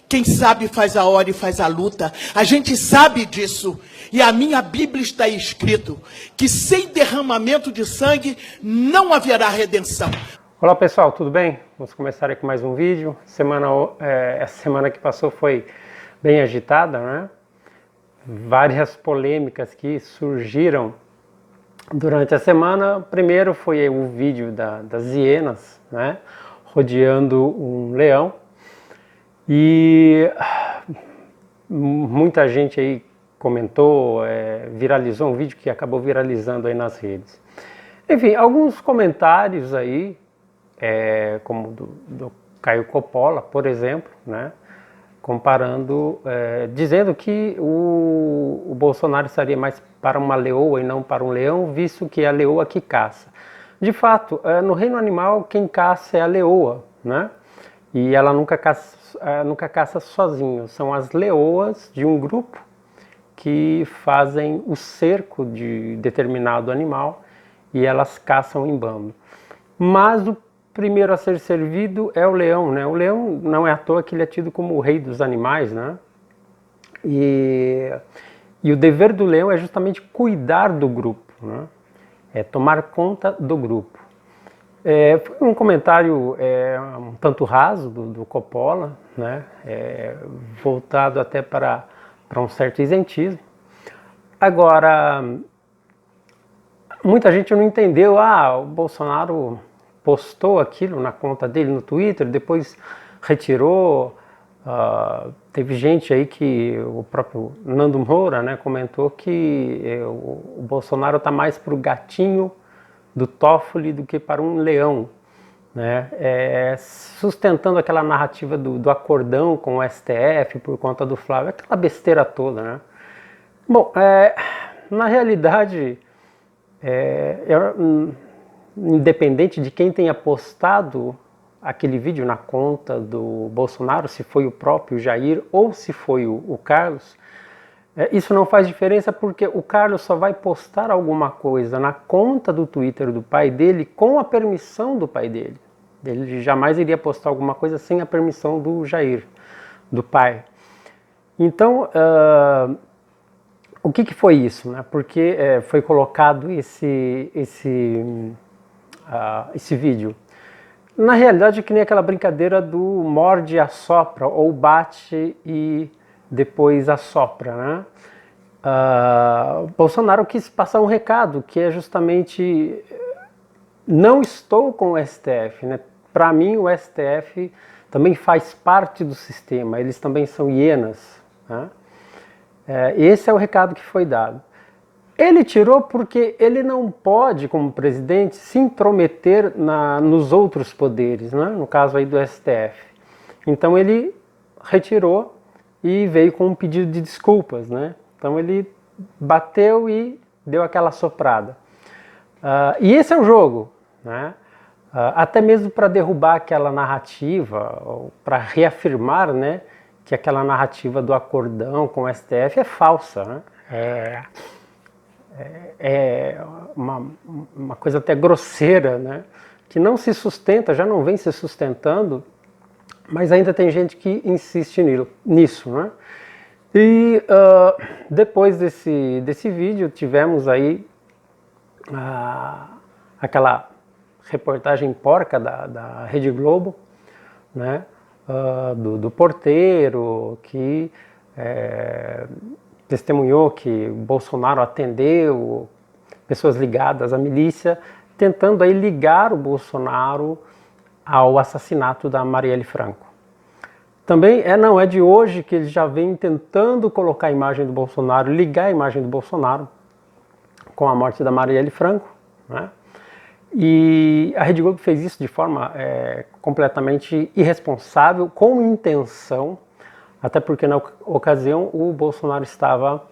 Quem sabe faz a hora e faz a luta. A gente sabe disso. E a minha Bíblia está escrito que sem derramamento de sangue não haverá redenção. Olá pessoal, tudo bem? Vamos começar aqui mais um vídeo. Essa semana que passou foi bem agitada, né? Várias polêmicas que surgiram durante a semana. Primeiro foi o vídeo das hienas, né? Rodeando um leão. E muita gente aí comentou, viralizou um vídeo que acabou viralizando aí nas redes. Enfim, alguns comentários aí, como do Caio Coppola, por exemplo, né, comparando, dizendo que o Bolsonaro estaria mais para uma leoa e não para um leão, visto que é a leoa que caça. De fato, no reino animal, quem caça é a leoa, né? E ela nunca caça sozinha. São as leoas de um grupo que fazem o cerco de determinado animal e elas caçam em bando. Mas o primeiro a ser servido é o leão, né? O leão não é à toa que ele é tido como o rei dos animais, né? E o dever do leão é justamente cuidar do grupo, né? É tomar conta do grupo. Foi um comentário um tanto raso do Coppola, né? Voltado até para um certo isentismo. Agora, muita gente não entendeu, o Bolsonaro postou aquilo na conta dele no Twitter, depois retirou. Teve gente aí que, o próprio Nando Moura, né, comentou que o Bolsonaro está mais para o gatinho do Toffoli do que para um leão, né? Sustentando aquela narrativa do acordão com o STF por conta do Flávio, aquela besteira toda, né? Bom, na realidade, independente de quem tenha postado aquele vídeo na conta do Bolsonaro, se foi o próprio Jair ou se foi o Carlos, isso não faz diferença, porque o Carlos só vai postar alguma coisa na conta do Twitter do pai dele com a permissão do pai dele. Ele jamais iria postar alguma coisa sem a permissão do Jair, do pai. Então, o que foi isso, né? Porque foi colocado esse vídeo. Na realidade, é que nem aquela brincadeira do morde e assopra, ou bate e depois assopra, né? Bolsonaro quis passar um recado, que é justamente: não estou com o STF, né? Para mim, o STF também faz parte do sistema, eles também são hienas, né? Esse é o recado que foi dado. Ele tirou porque ele não pode, como presidente, se intrometer nos outros poderes, né? No caso aí do STF. Então ele retirou e veio com um pedido de desculpas, né? Então ele bateu e deu aquela soprada. E esse é o jogo, né? Até mesmo para derrubar aquela narrativa, para reafirmar, né, que aquela narrativa do acordão com o STF é falsa, né? Uma coisa até grosseira, né? Que não se sustenta, já não vem se sustentando, mas ainda tem gente que insiste nisso, né? E depois desse vídeo tivemos aí aquela reportagem porca da Rede Globo, né? Do porteiro que testemunhou que o Bolsonaro atendeu pessoas ligadas à milícia, tentando aí ligar o Bolsonaro ao assassinato da Marielle Franco. Também não é de hoje que ele já vem tentando colocar a imagem do Bolsonaro, ligar a imagem do Bolsonaro com a morte da Marielle Franco, né? E a Rede Globo fez isso de forma completamente irresponsável, com intenção, até porque na ocasião o Bolsonaro estava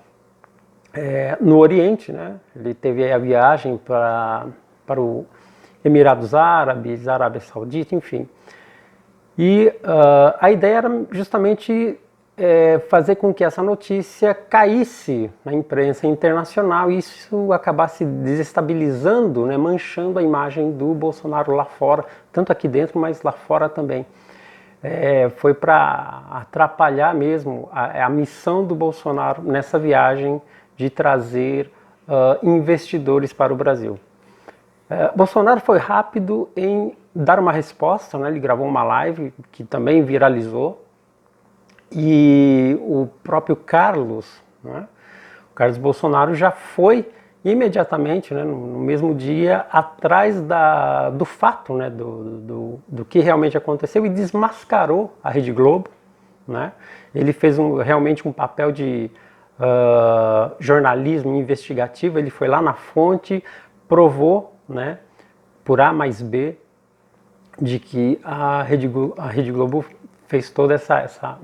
no Oriente, né? Ele teve a viagem para o Emirados Árabes, Arábia Saudita, enfim. E a ideia era justamente fazer com que essa notícia caísse na imprensa internacional e isso acabasse desestabilizando, né, manchando a imagem do Bolsonaro lá fora, tanto aqui dentro, mas lá fora também. foi para atrapalhar mesmo a missão do Bolsonaro nessa viagem de trazer investidores para o Brasil. Bolsonaro foi rápido em dar uma resposta, né? Ele gravou uma live que também viralizou, e o próprio Carlos, né? O Carlos Bolsonaro já foi imediatamente, né, no mesmo dia, atrás do fato, né, do que realmente aconteceu, e desmascarou a Rede Globo, né? Ele fez realmente um papel de jornalismo investigativo. Ele foi lá na fonte, provou, né, por A mais B, de que a Rede Globo fez toda essa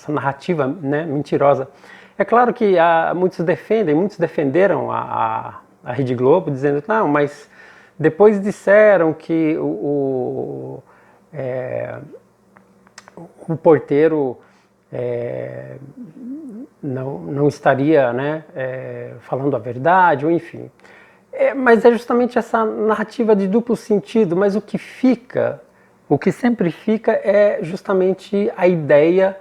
narrativa, né, mentirosa. É claro que muitos defenderam a Rede Globo, dizendo, não, mas depois disseram que o porteiro não estaria, né, falando a verdade, ou enfim. Mas é justamente essa narrativa de duplo sentido. Mas o que sempre fica é justamente a ideia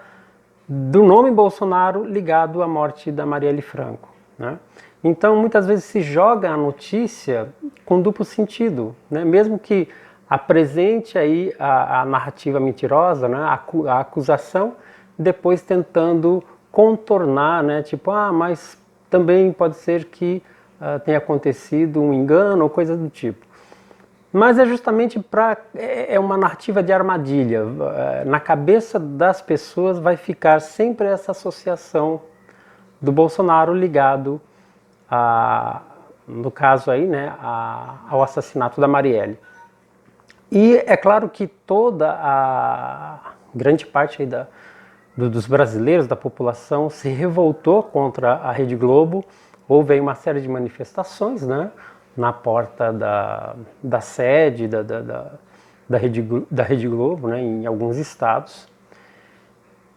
do nome Bolsonaro ligado à morte da Marielle Franco, né? Então, muitas vezes se joga a notícia com duplo sentido, né? Mesmo que apresente aí a narrativa mentirosa, né? A acusação, depois tentando contornar, né? Tipo, mas também pode ser que tenha acontecido um engano ou coisa do tipo. Mas é justamente uma narrativa de armadilha. Na cabeça das pessoas vai ficar sempre essa associação do Bolsonaro ligado no caso aí, né, ao assassinato da Marielle. E é claro que toda a grande parte aí dos brasileiros, da população, se revoltou contra a Rede Globo. Houve aí uma série de manifestações, né, na porta da sede da Rede Globo, né, em alguns estados.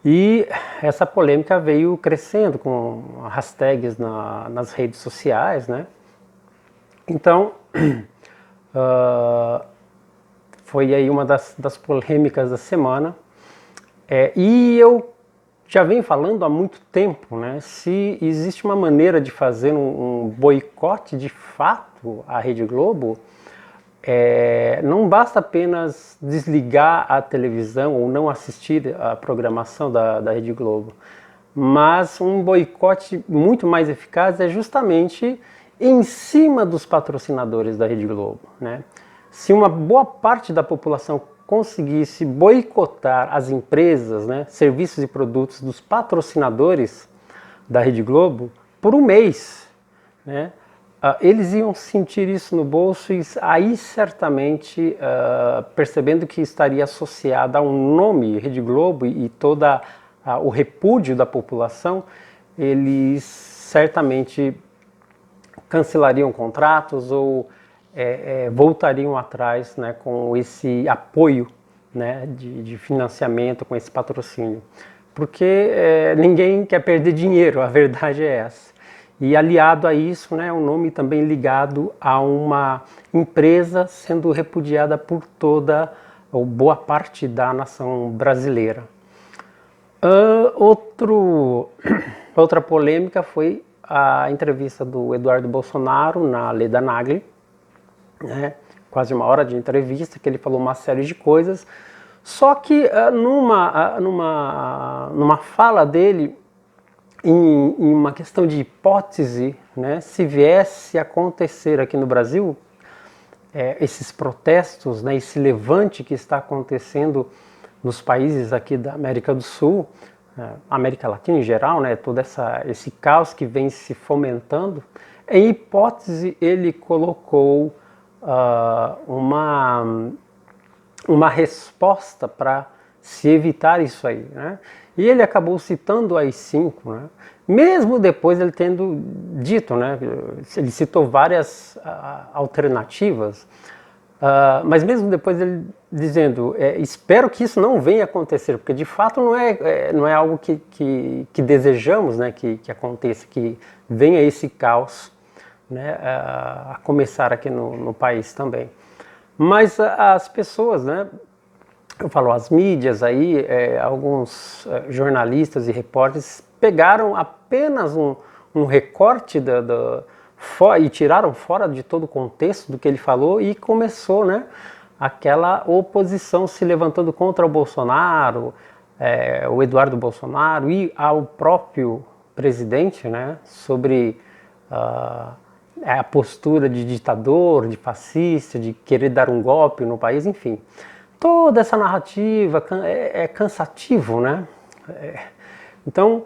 E essa polêmica veio crescendo com hashtags nas redes sociais, né? Então, foi aí uma das polêmicas da semana. E eu já venho falando há muito tempo, né? Se existe uma maneira de fazer um boicote de fato à Rede Globo, não basta apenas desligar a televisão ou não assistir a programação da Rede Globo, mas um boicote muito mais eficaz é justamente em cima dos patrocinadores da Rede Globo, né? Se uma boa parte da população conseguisse boicotar as empresas, né, serviços e produtos dos patrocinadores da Rede Globo por um mês, né, eles iam sentir isso no bolso, e aí certamente, percebendo que estaria associada a um nome, Rede Globo, e todo o repúdio da população, eles certamente cancelariam contratos ou voltariam atrás, né, com esse apoio, né, de financiamento, com esse patrocínio. Porque ninguém quer perder dinheiro, a verdade é essa. E aliado a isso, né, um nome também ligado a uma empresa sendo repudiada por toda ou boa parte da nação brasileira. Outra polêmica foi a entrevista do Eduardo Bolsonaro na Leda Nagli, né, quase uma hora de entrevista, que ele falou uma série de coisas, só que numa fala dele, em uma questão de hipótese, né, se viesse a acontecer aqui no Brasil, esses protestos, né, esse levante que está acontecendo nos países aqui da América do Sul, América Latina em geral, né, todo esse caos que vem se fomentando, em hipótese ele colocou uma resposta para se evitar isso aí, né? E ele acabou citando o AI-5, né? Mesmo depois ele tendo dito, né? Ele citou várias alternativas, mas mesmo depois ele dizendo, espero que isso não venha a acontecer, porque de fato não é algo que desejamos, né? Que aconteça, que venha esse caos, né, a começar aqui no país também. Mas as pessoas, né, eu falo, as mídias aí, alguns jornalistas e repórteres pegaram apenas um recorte e tiraram fora de todo o contexto do que ele falou e começou, né, aquela oposição se levantando contra o Bolsonaro, o Eduardo Bolsonaro e ao próprio presidente, né, sobre a postura de ditador, de fascista, de querer dar um golpe no país, enfim. Toda essa narrativa é cansativo, né? Então,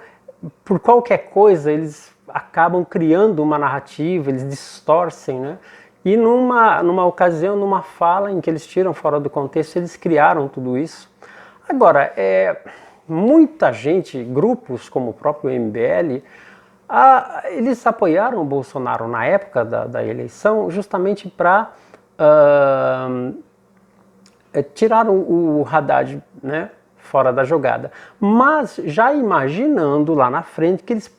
por qualquer coisa, eles acabam criando uma narrativa, eles distorcem, né? E numa ocasião, numa fala em que eles tiram fora do contexto, eles criaram tudo isso. Agora, muita gente, grupos como o próprio MBL, eles apoiaram o Bolsonaro na época da eleição justamente para tirar o Haddad, né, fora da jogada, mas já imaginando lá na frente que eles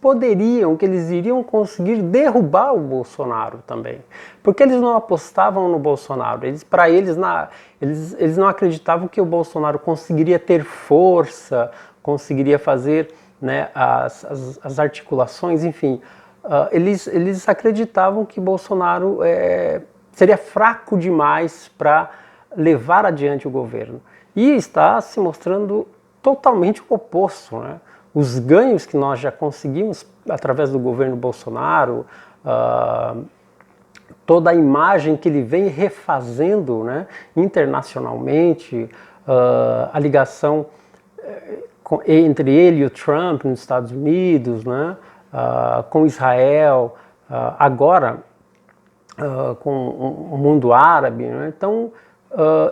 iriam conseguir derrubar o Bolsonaro também, porque eles não apostavam no Bolsonaro, eles não acreditavam que o Bolsonaro conseguiria ter força, conseguiria fazer, né, as articulações, enfim, eles acreditavam que Bolsonaro seria fraco demais para levar adiante o governo. E está se mostrando totalmente o oposto, né? Os ganhos que nós já conseguimos através do governo Bolsonaro, toda a imagem que ele vem refazendo, né, internacionalmente, a ligação entre ele e o Trump nos Estados Unidos, né, com Israel, agora com o mundo árabe, né? Então,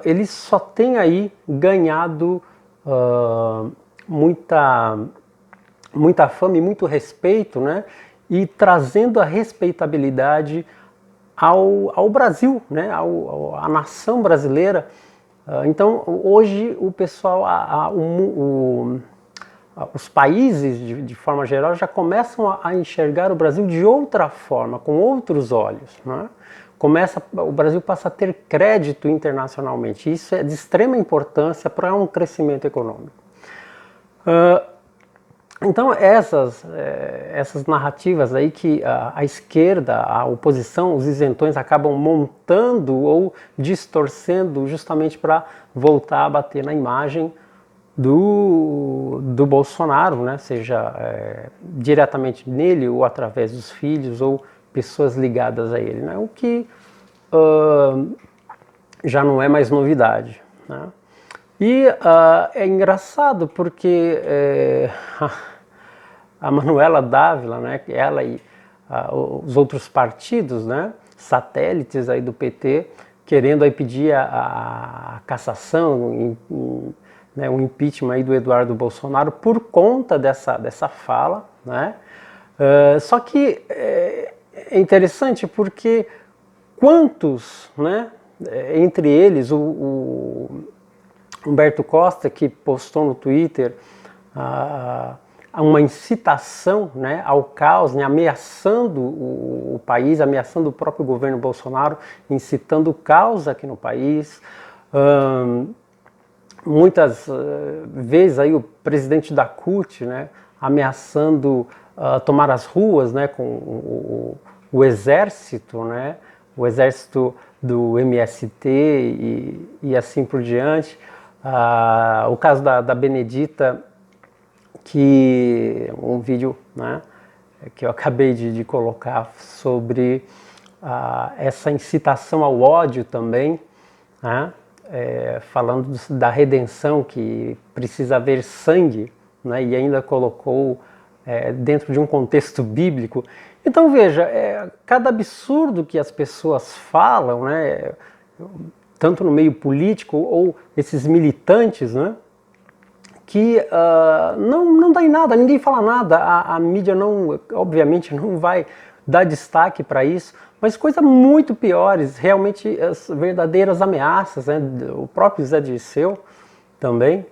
ele só tem aí ganhado muita fama e muito respeito, né? E trazendo a respeitabilidade ao Brasil, né? À nação brasileira. Então, hoje o pessoal, os países, de forma geral, já começam a enxergar o Brasil de outra forma, com outros olhos, né? O Brasil passa a ter crédito internacionalmente. Isso é de extrema importância para um crescimento econômico. Então essas narrativas aí que a esquerda, a oposição, os isentões acabam montando ou distorcendo justamente para voltar a bater na imagem do Bolsonaro, né? Seja diretamente nele ou através dos filhos ou pessoas ligadas a ele, né? O que já não é mais novidade, né? E é engraçado porque a Manuela Dávila, né, ela e os outros partidos, né, satélites aí do PT, querendo aí pedir a cassação, né, o impeachment aí do Eduardo Bolsonaro por conta dessa fala, né? Só que é interessante porque quantos, né, entre eles o Humberto Costa, que postou no Twitter uma incitação, né, ao caos, né, ameaçando o país, ameaçando o próprio governo Bolsonaro, incitando o caos aqui no país. Muitas vezes aí o presidente da CUT, né, ameaçando tomar as ruas, né, com o exército, né, o exército do MST e assim por diante. O caso da Benedita, que um vídeo, né, que eu acabei de colocar sobre essa incitação ao ódio também, né, falando da redenção, que precisa haver sangue, né, e ainda colocou dentro de um contexto bíblico. Então veja, cada absurdo que as pessoas falam, né, tanto no meio político ou esses militantes, né, que não dá em nada, ninguém fala nada, a mídia obviamente não vai dar destaque para isso, mas coisas muito piores, realmente as verdadeiras ameaças, né, o próprio Zé Dirceu também,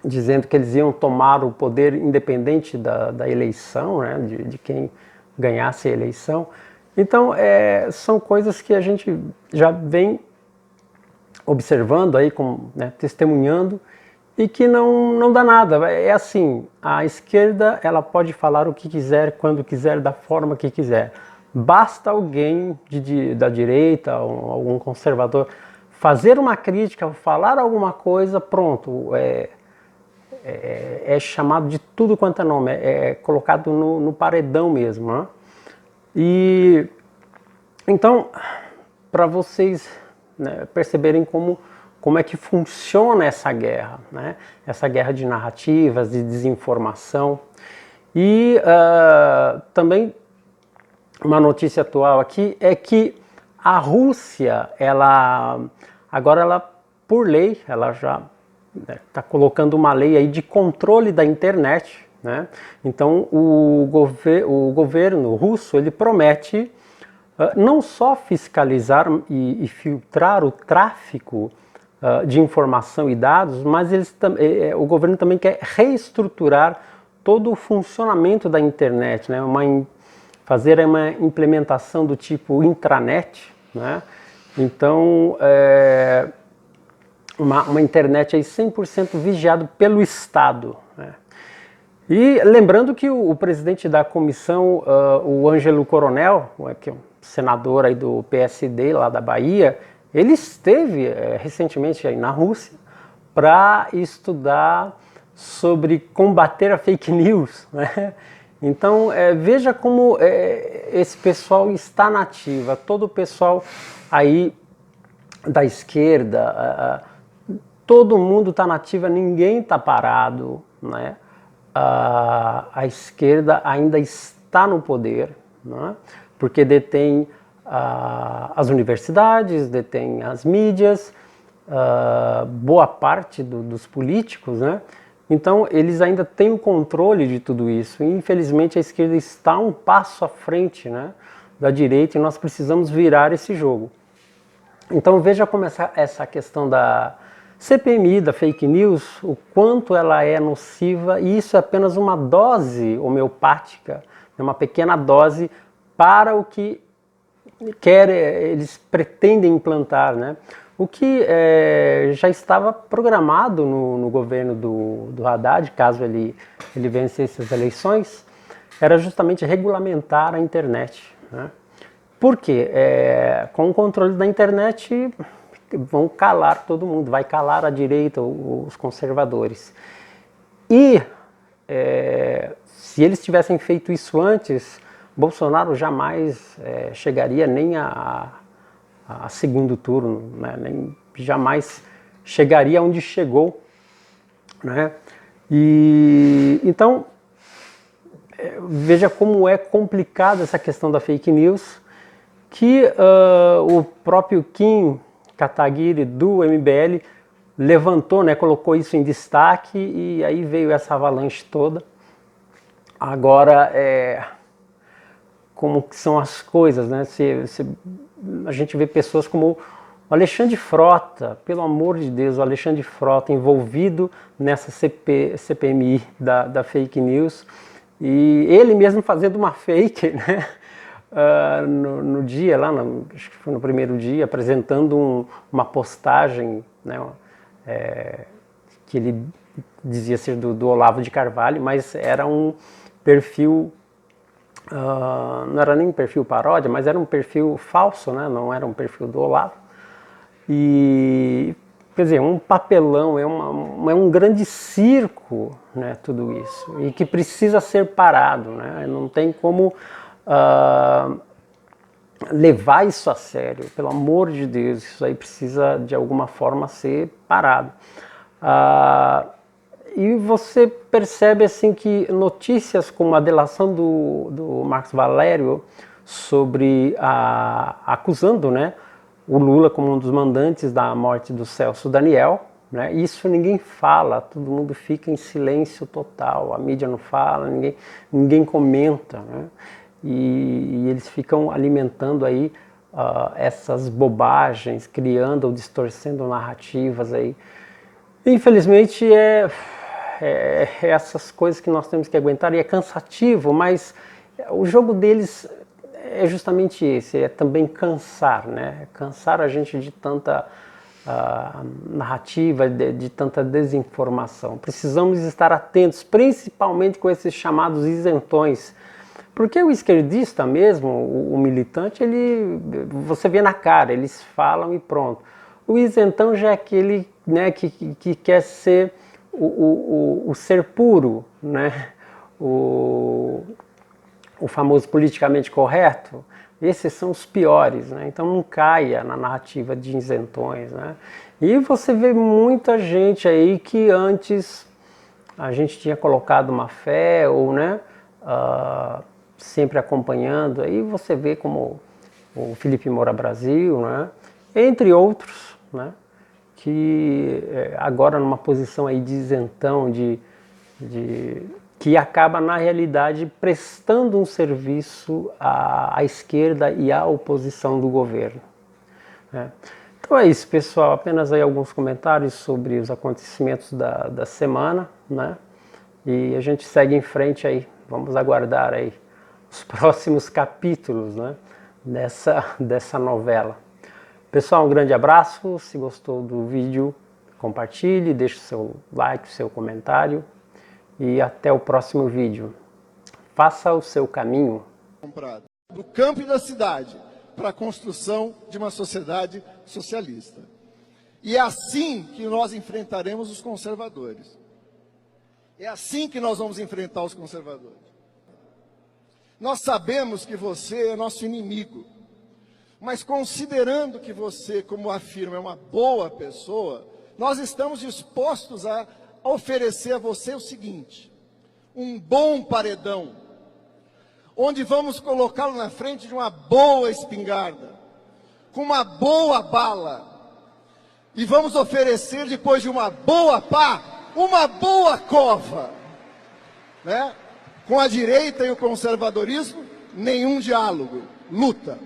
dizendo que eles iam tomar o poder independente da eleição, né, de quem ganhasse a eleição. Então, são coisas que a gente já vem observando aí, né, testemunhando, e que não dá nada. É assim, a esquerda ela pode falar o que quiser, quando quiser, da forma que quiser. Basta alguém da direita, algum conservador, fazer uma crítica, falar alguma coisa, pronto, é chamado de tudo quanto é nome, é colocado no paredão mesmo, né? E então, para vocês, né, perceberem como é que funciona essa guerra, né? Essa guerra de narrativas, de desinformação. E também uma notícia atual aqui é que a Rússia, agora ela, por lei, ela já está colocando uma lei aí de controle da internet, né? Então o governo russo ele promete não só fiscalizar e filtrar o tráfico de informação e dados, mas o governo também quer reestruturar todo o funcionamento da internet, né? Fazer uma implementação do tipo intranet, né? Então, uma internet aí 100% vigiado pelo Estado, né? E lembrando que o presidente da comissão, o Ângelo Coronel, que é um senador aí do PSD lá da Bahia, ele esteve recentemente aí na Rússia para estudar sobre combater a fake news, né? Então veja como esse pessoal está na ativa, todo o pessoal aí da esquerda, todo mundo está na ativa, ninguém está parado, né? A esquerda ainda está no poder, né? Porque detém as universidades, detém as mídias, boa parte dos políticos, né? Então eles ainda têm o controle de tudo isso. E, infelizmente a esquerda está um passo à frente, né, da direita, e nós precisamos virar esse jogo. Então veja como essa questão da CPMI, da fake news, o quanto ela é nociva, e isso é apenas uma dose homeopática, uma pequena dose para o que eles pretendem implantar, né? O que já estava programado no governo do Haddad, caso ele vencesse as eleições, era justamente regulamentar a internet, né? Por quê? Com o controle da internet vão calar todo mundo, vai calar a direita, os conservadores. E se eles tivessem feito isso antes, Bolsonaro jamais chegaria nem a segundo turno, né? Nem jamais chegaria onde chegou, né? E então veja como é complicada essa questão da fake news, que o próprio Kim Kataguiri do MBL levantou, né? Colocou isso em destaque, e aí veio essa avalanche toda. Agora como que são as coisas, né? A gente vê pessoas como o Alexandre Frota, pelo amor de Deus, o Alexandre Frota envolvido nessa CPMI da fake news, e ele mesmo fazendo uma fake, né? No dia lá, acho que foi no primeiro dia, apresentando uma postagem, né? Que ele dizia ser do Olavo de Carvalho, mas era um perfil, não era nem um perfil paródia, mas era um perfil falso, né? Não era um perfil do Olavo. E, quer dizer, um papelão, é um grande circo, né? Tudo isso, e que precisa ser parado, né? Não tem como levar isso a sério, pelo amor de Deus, isso aí precisa de alguma forma ser parado. E você percebe assim que notícias como a delação do Marcos Valério sobre acusando, né, o Lula como um dos mandantes da morte do Celso Daniel, né, isso ninguém fala, todo mundo fica em silêncio total, a mídia não fala, ninguém comenta, né, e eles ficam alimentando aí essas bobagens, criando ou distorcendo narrativas aí. Infelizmente essas coisas que nós temos que aguentar, e é cansativo, mas o jogo deles é justamente esse, é também cansar, né? Cansar a gente de tanta narrativa de tanta desinformação. Precisamos estar atentos, principalmente com esses chamados isentões, porque o esquerdista mesmo, o militante, você vê na cara, eles falam e pronto. O isentão já é aquele, né, que quer ser o ser puro, né, o famoso politicamente correto. Esses são os piores, né? Então não caia na narrativa de isentões, né? E você vê muita gente aí que antes a gente tinha colocado uma fé, ou, né, sempre acompanhando, aí você vê como o Felipe Moura Brasil, né, entre outros, né, que agora numa posição aí de isentão, que acaba na realidade prestando um serviço à esquerda e à oposição do governo, né. Então é isso, pessoal, apenas aí alguns comentários sobre os acontecimentos da semana, né, e a gente segue em frente aí, vamos aguardar aí os próximos capítulos, né, dessa novela. Pessoal, um grande abraço. Se gostou do vídeo, compartilhe, deixe o seu like, o seu comentário e até o próximo vídeo. Faça o seu caminho. Do campo e da cidade para a construção de uma sociedade socialista. E é assim que nós enfrentaremos os conservadores. É assim que nós vamos enfrentar os conservadores. Nós sabemos que você é nosso inimigo, mas considerando que você, como afirma, é uma boa pessoa, nós estamos dispostos a oferecer a você o seguinte: um bom paredão, onde vamos colocá-lo na frente de uma boa espingarda, com uma boa bala, e vamos oferecer, depois de uma boa pá, uma boa cova, né? Com a direita e o conservadorismo, nenhum diálogo, luta.